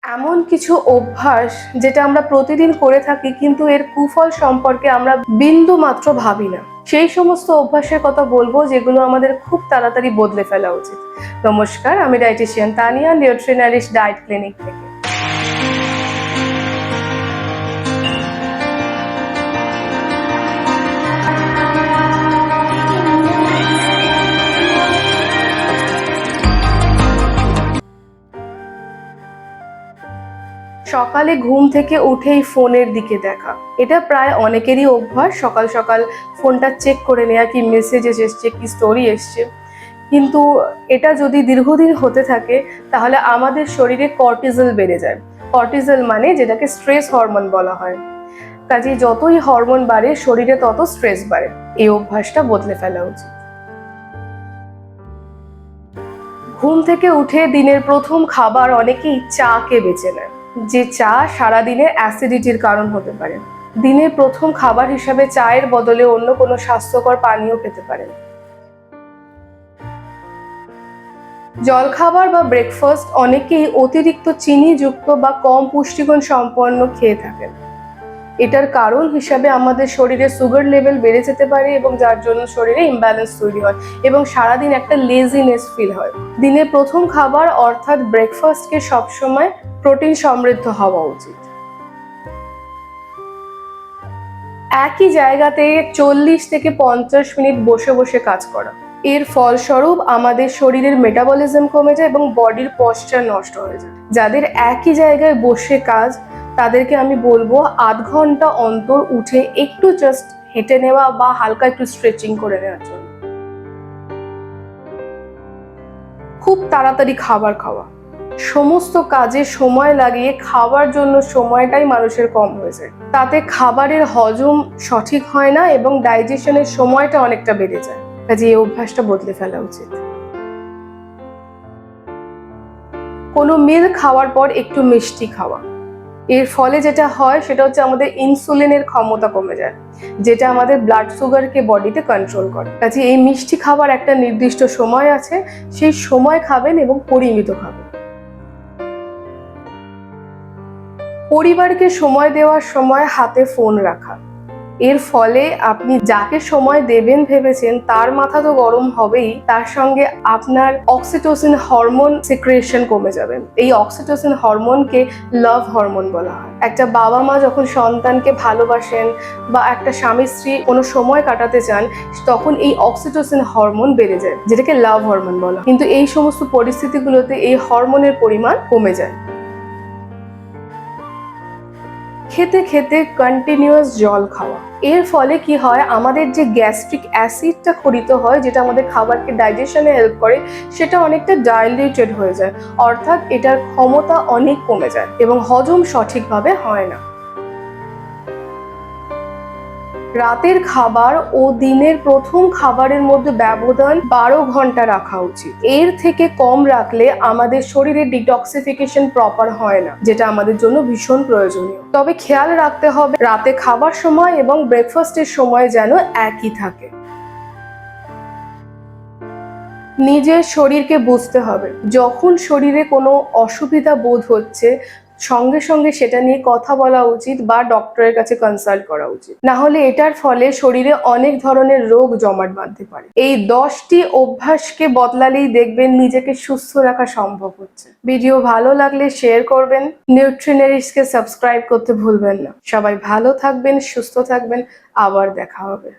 এমন কিছু অভ্যাস যেটা আমরা প্রতিদিন করে থাকি কিন্তু এর কুফল সম্পর্কে আমরা বিন্দু মাত্র ভাবি না। সেই সমস্ত অভ্যাসের কথা বলবো যেগুলো আমাদের খুব তাড়াতাড়ি বদলে ফেলা উচিত। নমস্কার, আমি ডায়েটিশিয়ান তানিয়া, নিউট্রিনারিশ ডায়েট ক্লিনিক থেকে। সকালে ঘুম থেকে উঠেই ফোনের দিকে দেখা, এটা প্রায় অনেকেরই অভ্যাস। সকাল সকাল ফোনটা চেক করে নেওয়া, কি মেসেজ এসছে, কি স্টোরি এসছে। কিন্তু এটা যদি দীর্ঘদিন হতে থাকে তাহলে আমাদের শরীরে কর্টিজল বেড়ে যায়। কর্টিজল মানে যেটাকে স্ট্রেস হরমোন বলা হয়। কাজেই যতই হরমোন বাড়ে শরীরে তত স্ট্রেস বাড়ে। এই অভ্যাসটা বদলে ফেলা উচিত। ঘুম থেকে উঠে দিনের প্রথম খাবার অনেকেই চাকে বেছে নেয়, যে চা সারাদিনের অ্যাসিডিটির কারণ হতে পারে। দিনের প্রথম খাবার হিসাবে চায়ের বদলে অন্য কোনো স্বাস্থ্যকর পানীয় খেতে পারেন। জলখাবার বা ব্রেকফাস্ট অনেকেই অতিরিক্ত চিনিযুক্ত বা কম পুষ্টিগুণ সম্পন্ন খেয়ে থাকেন। এটার কারণ হিসাবে আমাদের শরীরে সুগার লেভেল বেড়ে যেতে পারে এবং যার জন্য শরীরে ইমব্যালেন্স তৈরি হয় এবং সারাদিন একটা লেজিনেস ফিল হয়। দিনের প্রথম খাবার অর্থাৎ ব্রেকফাস্টকে সবসময় প্রোটিন সমৃদ্ধ হওয়া উচিত। একই জায়গাতে 40 থেকে 50 মিনিট বসে বসে কাজ করা, এর ফলস্বরূপ আমাদের শরীরের মেটাবলিজম কমে যায় এবং বডির পশ্চার নষ্ট হয়ে যায়। যাদের একই জায়গায় বসে কাজ, তাদেরকে আমি বলবো আধ ঘন্টা অন্তর উঠে একটু জাস্ট হেঁটে নেওয়া বা হালকা একটু স্ট্রেচিং করে নেওয়ার জন্য। খুব তাড়াতাড়ি খাবার খাওয়া, সমস্ত কাজে সময় লাগিয়ে খাওয়ার জন্য সময়টাই মানুষের কম হয়ে যায়। তাতে খাবারের হজম সঠিক হয় না এবং ডাইজেশনের সময়টা অনেকটা বেড়ে যায়। কাজে এই অভ্যাসটা বদলে ফেলা উচিত। কোনো মিল খাওয়ার পর একটু মিষ্টি খাওয়া, এর ফলে যেটা হয় সেটা হচ্ছে আমাদের ইনসুলিনের ক্ষমতা কমে যায়, যেটা আমাদের ব্লাড সুগারকে বডিতে কন্ট্রোল করে। কাজে এই মিষ্টি খাবার একটা নির্দিষ্ট সময় আছে, সেই সময় খাবেন এবং পরিমিত খাবেন। পরিবারকে সময় দেওয়ার সময় হাতে ফোন রাখা, এর ফলে আপনি যাকে সময় দেবেন ভেবেছেন তার মাথা তো গরম হবেই, তার সঙ্গে আপনার অক্সিটোসিন হরমোন সিক্রেশন কমে যাবে। এই অক্সিটোসিন হরমোনকে লাভ হরমোন বলা হয়। একটা বাবা মা যখন সন্তানকে ভালোবাসেন বা একটা স্বামী স্ত্রী কোনো সময় কাটাতে চান, তখন এই অক্সিটোসিন হরমোন বেড়ে যায়, যেটাকে লাভ হরমোন বলা হয়। কিন্তু এই সমস্ত পরিস্থিতিগুলোতে এই হরমোনের পরিমাণ কমে যায়। খেতে খেতে কন্টিনিউয়াস জল খাওয়া, এর ফলে কি হয়, আমাদের যে গ্যাস্ট্রিক অ্যাসিডটা ক্ষরিত হয়, যেটা আমাদের খাবারকে ডাইজেশনে হেল্প করে, সেটা অনেকটা ডাইলিউটেড হয়ে যায়। অর্থাৎ এটার ক্ষমতা অনেক কমে যায় এবং হজম সঠিকভাবে হয় না। রাতের খাবার ও দিনের প্রথম খাবারের মধ্যে ব্যবধান 12 ঘন্টা রাখা উচিত। এর থেকে কম রাখলে আমাদের শরীরে ডিটক্সিফিকেশন প্রপার হয় না, যেটা আমাদের জন্য ভীষণ প্রয়োজনীয়। তবে খেয়াল রাখতে হবে রাতে খাবার সময় এবং ব্রেকফাস্টের সময় যেন একই থাকে। নিজের শরীরকে বুঝতে হবে, যখন শরীরে কোনো অসুবিধা বোধ হচ্ছে সঙ্গে সঙ্গে সেটা নিয়ে কথা বলা উচিত বা ডক্টরের কাছে কনসাল্ট করা উচিত। না হলে এটার ফলে শরীরে অনেক ধরনের রোগ জমাট বাঁধতে পারে। এই 10টি অভ্যাসকে বদলালেই দেখবেন নিজেকে সুস্থ রাখা সম্ভব হচ্ছে। ভিডিও ভালো লাগলে শেয়ার করবেন, নিউট্রিনারিশকে সাবস্ক্রাইব করতে ভুলবেন না। সবাই ভালো থাকবেন, সুস্থ থাকবেন, আবার দেখা হবে।